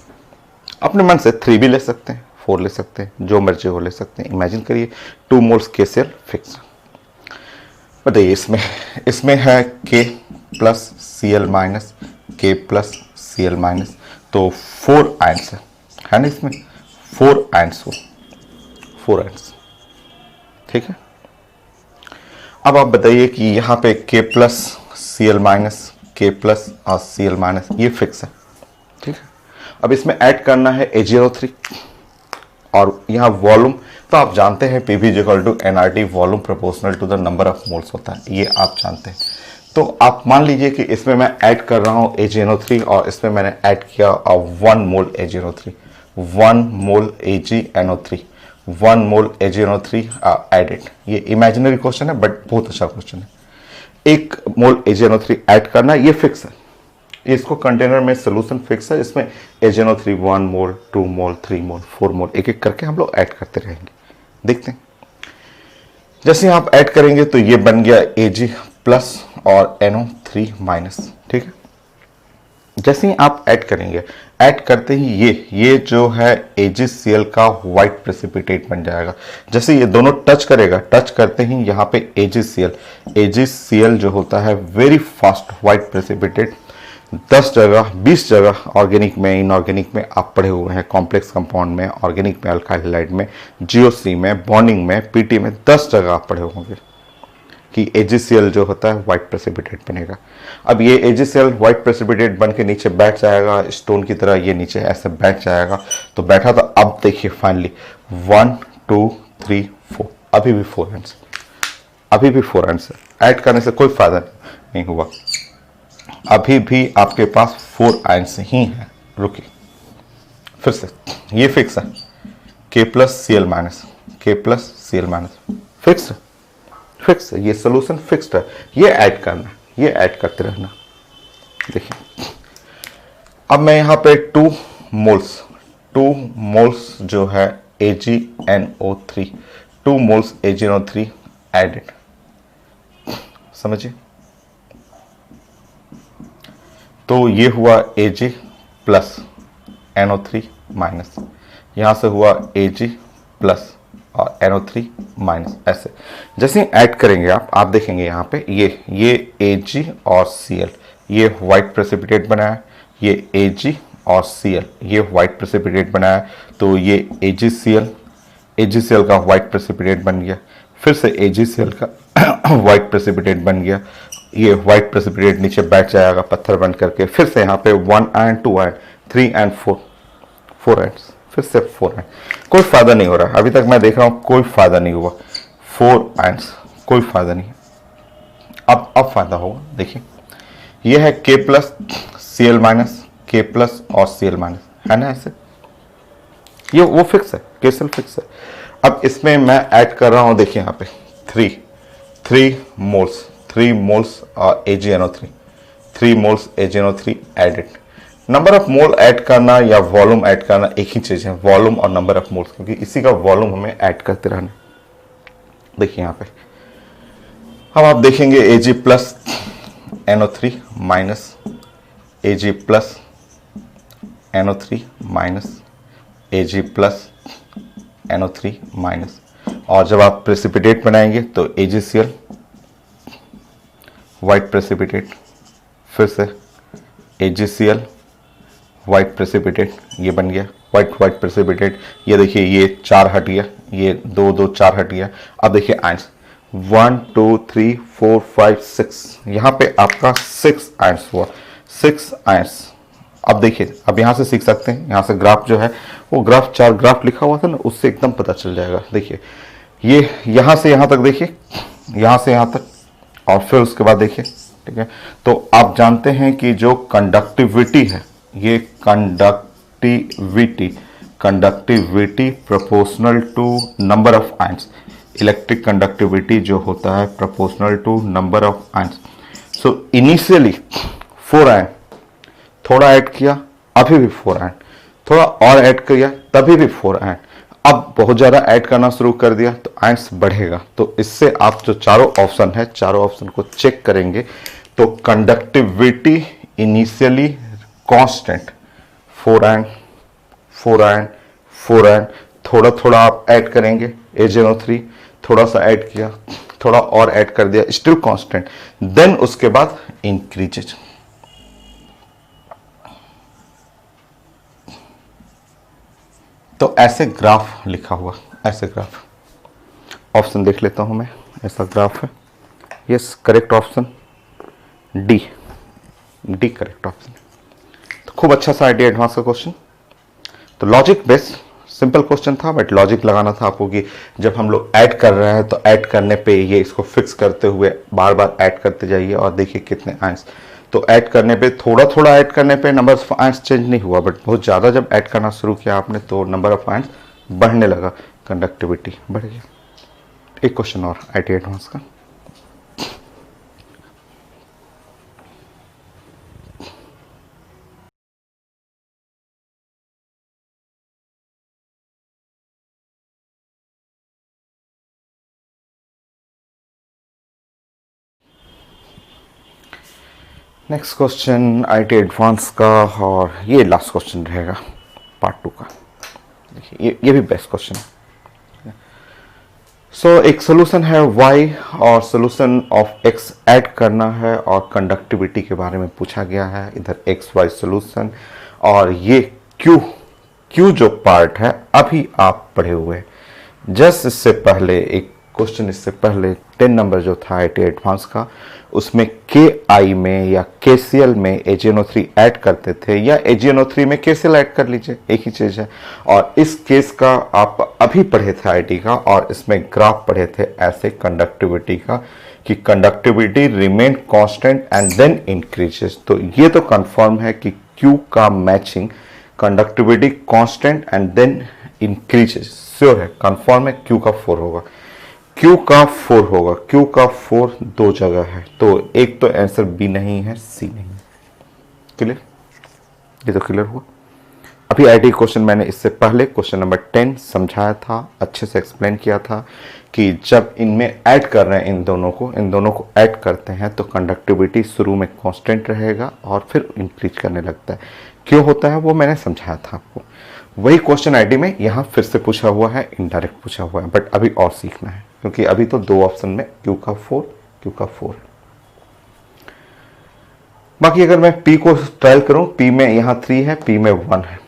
अपने मन से 3 भी ले सकते हैं, 4 ले सकते हैं, जो मर्जी वो ले सकते हैं। इमेजिन करिए 2 मोल्स KCl फिक्स। बताइए इसमें है K plus Cl minus, K plus Cl minus, तो 4 आयंस है ना इसमें, 4 आयंस, ठीक है। अब आप बताइए कि यहाँ पे K plus Cl minus, K plus और Cl माइनस, ये फिक्स है, ठीक है। अब इसमें ऐड करना है AgNO3 और यहाँ वॉल्यूम, तो आप जानते हैं PV = nRT, volume proportional to the number of moles होता है, ये आप जानते हैं। तो आप मान लीजिए कि इसमें मैं ऐड कर रहा हूँ AgNO3 और इसमें मैंने ऐड किया 1 मोल AgNO3, 1 मोल AgNO3, 1 मोल AgNO3 एडेड। ये इमेजिनरी क्वेश्चन है बट बहुत अच्छा क्वेश्चन है। 1 मोल AgNO3 ऐड करना, ये फिक्स है, इसको कंटेनर में सोल्यूशन फिक्स है, इसमें AgNO3 1 मोल, 2 मोल, 3 मोल, 4 मोल, एक एक करके हम लोग ऐड करते रहेंगे। देखते हैं, जैसे आप ऐड करेंगे तो ये बन गया Ag प्लस और NO3 माइनस, ठीक है। जैसे ही आप ऐड करेंगे, ऐड करते ही ये जो है AgCl का व्हाइट प्रेसिपिटेट बन जाएगा। जैसे ये दोनों टच करेगा, टच करते ही यहाँ पे AgCl जो होता है वेरी फास्ट व्हाइट प्रेसिपिटेट, 10 जगह 20 जगह ऑर्गेनिक में, इनऑर्गेनिक में आप पढ़े हुए हैं, कॉम्प्लेक्स कंपाउंड में, ऑर्गेनिक में, अल्काइल हैलाइड में, जीओसी में, बॉन्डिंग में, पीटी में 10 जगह आप पढ़े होंगे कि AgCl जो होता है व्हाइट प्रेसिपिटेट बनेगा। अब ये AgCl व्हाइट प्रेसिपिटेट बन के नीचे बैठ जाएगा स्टोन की तरह, ये नीचे ऐसे बैठ जाएगा। तो बैठा, तो अब देखिए फाइनली 1 2 3 4, अभी भी 4 आंसर, अभी भी 4 आंसर। ऐड करने से कोई फायदा नहीं हुआ, अभी भी आपके पास 4 आंसर ही है। रुकिए फिर से, ये फिक्स है K+Cl-, K+Cl-, फिक्स है, फिक्स है, ये सोल्यूशन फिक्स्ड है। ये ऐड करना, ये ऐड करते रहना। देखिए अब मैं यहाँ पे 2 मोल्स जो है AgNO3, 2 मोल्स AgNO3 एडेड, समझिए। तो ये हुआ Ag प्लस NO3 माइनस, यहाँ से हुआ Ag प्लस और NO3 माइनस। ऐसे जैसे ऐड करेंगे आप देखेंगे यहाँ पे ये Ag और Cl, ये व्हाइट प्रेसिपिटेट बना है, ये Ag और Cl ये व्हाइट प्रेसिपिटेट बना है। तो ये AgCl का व्हाइट प्रेसिपिटेट बन गया, फिर से AgCl का व्हाइट प्रेसिपिटेट बन गया। ये व्हाइट प्रेसिपिटेट नीचे बैठ जाएगा पत्थर बन करके। फिर से यहाँ पे 1 आयन, 2 आयन, 3 एंड 4 आयन्स, फिर से 4 आयन। कोई फायदा नहीं हो रहा, अभी तक मैं देख रहा हूँ कोई फायदा नहीं हुआ। 4 आयन्स, कोई फायदा नहीं। अब फायदा होगा। देखिए ये है K+Cl-, K+ और Cl-, है ना ऐसे, ये वो फिक्स है, KCl फिक्स है। अब इसमें मैं ऐड कर रहा हूं, देखिए यहाँ पे 3 moles AgNO3, 3 moles AgNO3 added. Number of mole add करना या वॉल्यूम ऐड करना एक ही चीज है, वॉल्यूम और नंबर ऑफ मोल्स, क्योंकि इसी का वॉल्यूम हमें ऐड करते रहना। देखिए यहाँ पे अब आप देखेंगे Ag+NO3 minus Ag+NO3 minus Ag+NO3 minus, और जब आप प्रेसिपिटेट बनाएंगे तो AgCl व्हाइट प्रेसिपिटेट, फिर से AgCl व्हाइट प्रेसिपिटेट, ये बन गया व्हाइट प्रेसिपिटेट। ये देखिए ये 4 हट गया, ये 2 2 4 हट गया। अब देखिए आयंस 1 2 3 4 5 6, यहाँ पे आपका 6 आयंस हुआ, 6 आयंस। अब देखिए, अब यहाँ से सीख सकते हैं, यहाँ से ग्राफ जो है वो ग्राफ 4 ग्राफ लिखा हुआ था ना, उससे एकदम पता चल जाएगा। देखिए ये यहाँ से यहाँ तक, देखिए यहाँ से यहाँ तक, और फिर उसके बाद देखिए, ठीक है। तो आप जानते हैं कि जो कंडक्टिविटी है, ये conductivity proportional to number of ions, electric conductivity जो होता है proportional to number of ions. So initially 4 ion, थोड़ा ऐड किया अभी भी 4 आयन, थोड़ा और ऐड किया तभी भी 4 आयन। अब बहुत ज्यादा ऐड करना शुरू कर दिया तो आयंस बढ़ेगा। तो इससे आप जो चारों ऑप्शन है, चारों ऑप्शन को चेक करेंगे तो conductivity initially constant 4 ion, 4 ion, 4 ion, थोड़ा थोड़ा आप ऐड करेंगे AgNO3, थोड़ा सा ऐड किया, थोड़ा और ऐड कर दिया, स्टिल कांस्टेंट, देन उसके बाद इंक्रीजेज। तो ऐसे ग्राफ लिखा हुआ, ऐसे ग्राफ, ऑप्शन देख लेता हूं मैं, ऐसा ग्राफ है। Yes, correct option D correct option. तो खूब अच्छा सा आइडिया, एडवांस का क्वेश्चन। तो लॉजिक बेस्ड सिंपल क्वेश्चन था, बट लॉजिक लगाना था आपको कि जब हम लोग ऐड कर रहे हैं तो ऐड करने पे ये इसको फिक्स करते हुए बार बार ऐड करते जाइए और देखिए कितने आयंस। तो ऐड करने पे, थोड़ा थोड़ा ऐड करने पे नंबर ऑफ आयंस चेंज नहीं हुआ, बट बहुत ज़्यादा जब ऐड करना शुरू किया आपने तो नंबर ऑफ आयंस बढ़ने लगा, कंडक्टिविटी बढ़ गई। एक क्वेश्चन और IT एडवांस का। नेक्स्ट क्वेश्चन IT एडवांस का, और ये लास्ट क्वेश्चन रहेगा पार्ट 2 का। देखिए ये भी बेस्ट क्वेश्चन है। एक सोल्यूशन है y और सोल्यूशन ऑफ x ऐड करना है और कंडक्टिविटी के बारे में पूछा गया है। इधर एक्स वाई सोल्यूशन और ये q जो पार्ट है अभी आप पढ़े हुए जस्ट इससे पहले एक क्वेश्चन, इससे पहले 10 नंबर जो था IIT एडवांस का, उसमें KI में या KCl में AgNO3 ऐड करते थे या AgNO3 में KCl ऐड कर लीजिए, एक ही चीज़ है। और इस केस का आप अभी पढ़े थे IIT का और इसमें ग्राफ पढ़े थे ऐसे कंडक्टिविटी का कि conductivity remain constant and then increases. तो ये तो कंफर्म है कि Q का matching conductivity constant and then increases, sure है, कंफर्म है Q का 4 होगा। Q का 4 होगा, Q का 4 दो जगह है, तो एक तो आंसर B नहीं है, C नहीं है। क्लियर? ये तो क्लियर हुआ। अभी IIT क्वेश्चन मैंने इससे पहले क्वेश्चन नंबर 10 समझाया था, अच्छे से एक्सप्लेन किया था कि जब इनमें ऐड कर रहे हैं इन दोनों को ऐड करते हैं तो कंडक्टिविटी शुरू में कांस्टेंट रहेगा और फिर इंक्रीज करने लगता है। क्यों होता है वो मैंने समझाया था आपको। वही क्वेश्चन IIT में यहाँ फिर से पूछा हुआ है, इनडायरेक्ट पूछा हुआ है, बट अभी और सीखना है क्योंकि अभी तो दो ऑप्शन में Q का 4 है। बाकी अगर मैं P को ट्रायल करूं, P में यहाँ 3 है, P में 1 है।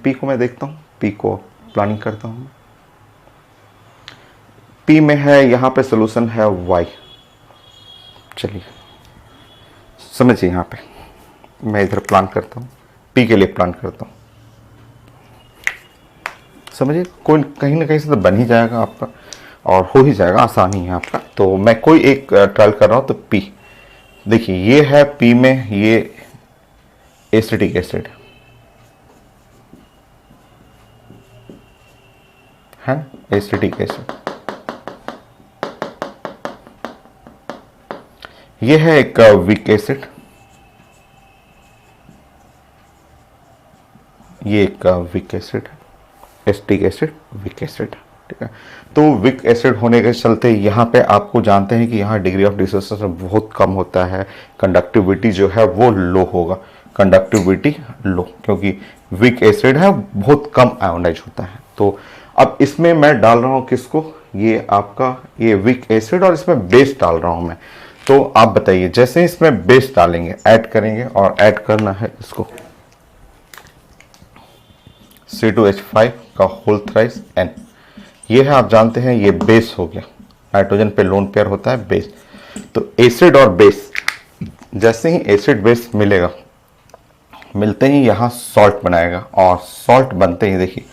P को मैं देखता हूं, P को प्लानिंग करता हूं। P में है, यहाँ पे सोल्यूशन है Y। चलिए समझिए, यहाँ पे मैं इधर प्लान करता हूं, P के लिए प्लान करता हूं। समझिए, कोई कहीं ना कहीं से तो बन ही जाएगा आपका और हो ही जाएगा, आसानी है आपका। तो मैं कोई एक ट्रायल कर रहा हूं। तो P देखिए, ये है P में ये एसिटिक एसिड है, एसिटिक एसिड। ये है एक वीक एसिड, ये एक वीक एसिड है, एसिटिक एसिड, वीक एसिड, ठीक है। तो वीक एसिड होने के चलते यहाँ पे आपको जानते हैं कि यहाँ डिग्री ऑफ डिसोसिएशन बहुत कम होता है, कंडक्टिविटी जो है वो लो होगा, कंडक्टिविटी लो, क्योंकि वीक एसिड है, बहुत कम आयोनाइज होता है। तो अब इसमें मैं डाल रहा हूँ किसको, ये आपका ये वीक एसिड, और इसमें बेस डाल रहा हूँ मैं। तो आप बताइए, जैसे इसमें बेस डालेंगे, ऐड करेंगे, और ऐड करना है इसको C2H5 का होल थ्राइस N। ये है, आप जानते हैं, ये बेस हो गया, नाइट्रोजन पे लोन पेयर होता है बेस। तो एसिड और बेस, जैसे ही एसिड बेस मिलेगा, मिलते ही यहाँ सॉल्ट बनाएगा, और सॉल्ट बनते ही देखिए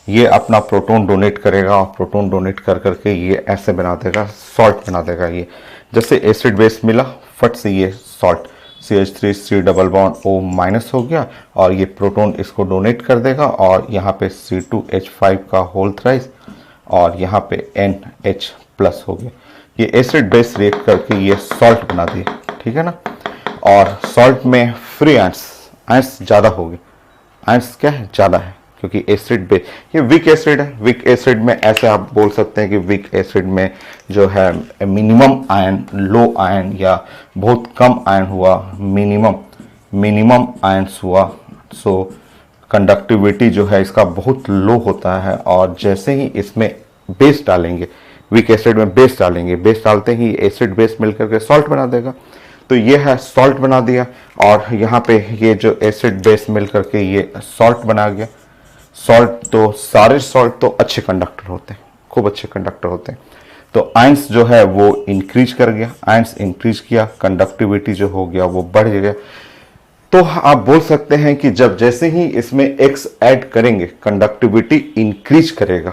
ये अपना प्रोटॉन डोनेट करेगा, और प्रोटॉन डोनेट कर करके ये ऐसे बना देगा, सॉल्ट बना देगा। ये जैसे एसिड बेस मिला, फट से ये salt CH3 C double bond O minus हो गया, और ये प्रोटॉन इसको डोनेट कर देगा, और यहाँ पे C2H5 का होल थ्राइस, और यहाँ पे NH प्लस हो गया। ये एसिड बेस रिएक्ट करके ये सॉल्ट बना दिया, ठीक है ना। और सॉल्ट में फ्री आयंस ज़्यादा हो गए, आयंस क्या है, ज़्यादा है, क्योंकि एसिड बेस, ये वीक एसिड है। वीक एसिड में ऐसे आप बोल सकते हैं कि वीक एसिड में जो है मिनिमम आयन, लो आयन, या बहुत कम आयन हुआ, मिनिमम आयंस हुआ। सो कंडक्टिविटी जो है इसका बहुत लो होता है, और जैसे ही इसमें बेस डालेंगे, वीक एसिड में बेस डालेंगे, बेस डालते ही एसिड बेस मिलकर के सॉल्ट बना देगा। तो ये है, सॉल्ट बना दिया, और यहाँ पे ये जो एसिड बेस मिलकर के ये सॉल्ट बना गया। सॉल्ट, तो सारे सॉल्ट तो अच्छे कंडक्टर होते हैं, खूब अच्छे कंडक्टर होते हैं। तो आयंस जो है वो इंक्रीज कर गया, आयंस इंक्रीज किया, कंडक्टिविटी जो हो गया वो बढ़ गया। तो आप बोल सकते हैं कि जब जैसे ही इसमें X ऐड करेंगे, कंडक्टिविटी इंक्रीज करेगा,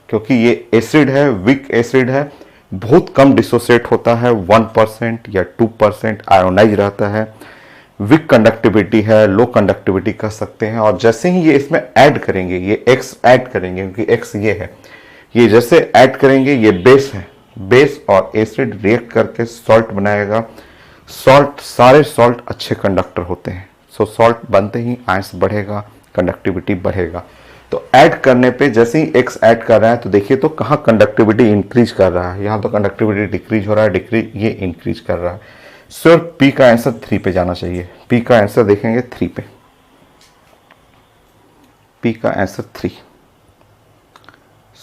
क्योंकि ये एसिड है, वीक एसिड है, बहुत कम डिसोसिएट होता है, 1% या 2% आयोनाइज रहता है, वीक कंडक्टिविटी है, लो कंडक्टिविटी कह सकते हैं। और जैसे ही ये इसमें ऐड करेंगे, ये X ऐड करेंगे, क्योंकि X ये है, ये जैसे ऐड करेंगे, ये बेस है, बेस और एसिड रिएक्ट करके सॉल्ट बनाएगा। सॉल्ट, सारे सॉल्ट अच्छे कंडक्टर होते हैं। सो सॉल्ट बनते ही आयंस बढ़ेगा, कंडक्टिविटी बढ़ेगा। तो ऐड करने पे जैसे ही X ऐड कर रहा है, तो देखिए तो कहाँ कंडक्टिविटी इंक्रीज कर रहा है, यहाँ तो कंडक्टिविटी डिक्रीज हो रहा है, डिक्रीज, ये इंक्रीज कर रहा है। सो P का आंसर 3 पे जाना चाहिए। P का आंसर देखेंगे 3 पे, P का आंसर 3।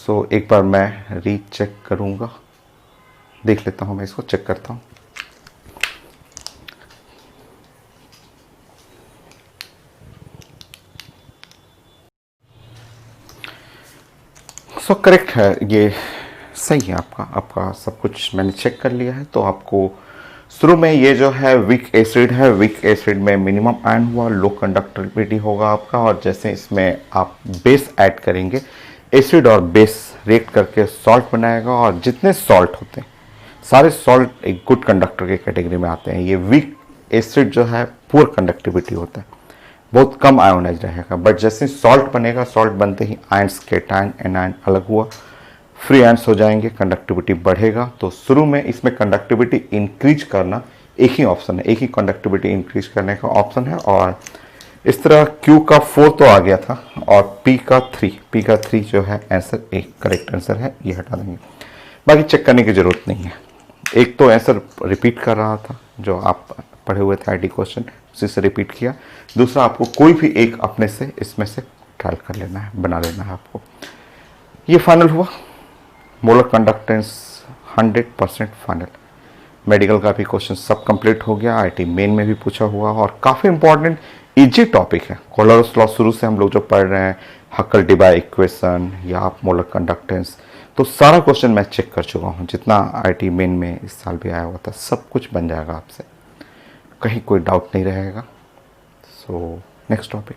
सो एक बार मैं रीचेक करूँगा, देख लेता हूँ, मैं इसको चेक करता हूँ। सो करेक्ट है, ये सही है आपका सब कुछ मैंने चेक कर लिया है। तो आपको शुरू में ये जो है वीक एसिड है, वीक एसिड में मिनिमम आयन हुआ, लो कंडक्टिविटी होगा आपका, और जैसे इसमें आप बेस ऐड करेंगे, एसिड और बेस रिएक्ट करके सॉल्ट बनाएगा, और जितने सॉल्ट होते हैं सारे सॉल्ट एक गुड कंडक्टर के कैटेगरी में आते हैं। ये वीक एसिड जो है पुअर कंडक्टिविटी होता है, बहुत कम आयोनाइज रहेगा, बट जैसे सॉल्ट बनेगा, सॉल्ट बनते ही आयंस केटायन एनायन अलग हुआ, फ्री आयंस हो जाएंगे, कंडक्टिविटी बढ़ेगा। तो शुरू में इसमें कंडक्टिविटी इंक्रीज करना एक ही ऑप्शन है, एक ही कंडक्टिविटी इंक्रीज करने का ऑप्शन है। और इस तरह Q का 4 तो आ गया था, और P का 3 जो है आंसर, एक करेक्ट आंसर है, ये हटा देंगे, बाकी चेक करने की जरूरत नहीं है। एक तो आंसर रिपीट कर रहा था जो आप पढ़े हुए थे आईटी क्वेश्चन, उसी से रिपीट किया। दूसरा, आपको कोई भी एक अपने से इसमें से ट्रायल कर लेना है, बना लेना है आपको। ये फाइनल हुआ, मोलर कंडक्टेंस 100% फाइनल। मेडिकल का भी क्वेश्चन सब कंप्लीट हो गया, आईटी मेन में भी पूछा हुआ, और काफ़ी इंपॉर्टेंट इजी टॉपिक है। कोलरस लॉ शुरू से हम लोग जो पढ़ रहे हैं, हक्कल-डिबाय इक्वेशन या आप मोलर कंडक्टेंस, तो सारा क्वेश्चन मैं चेक कर चुका हूँ, जितना आईटी मेन में इस साल भी आया हुआ था, सब कुछ बन जाएगा आपसे, कहीं कोई डाउट नहीं रहेगा। So next topic.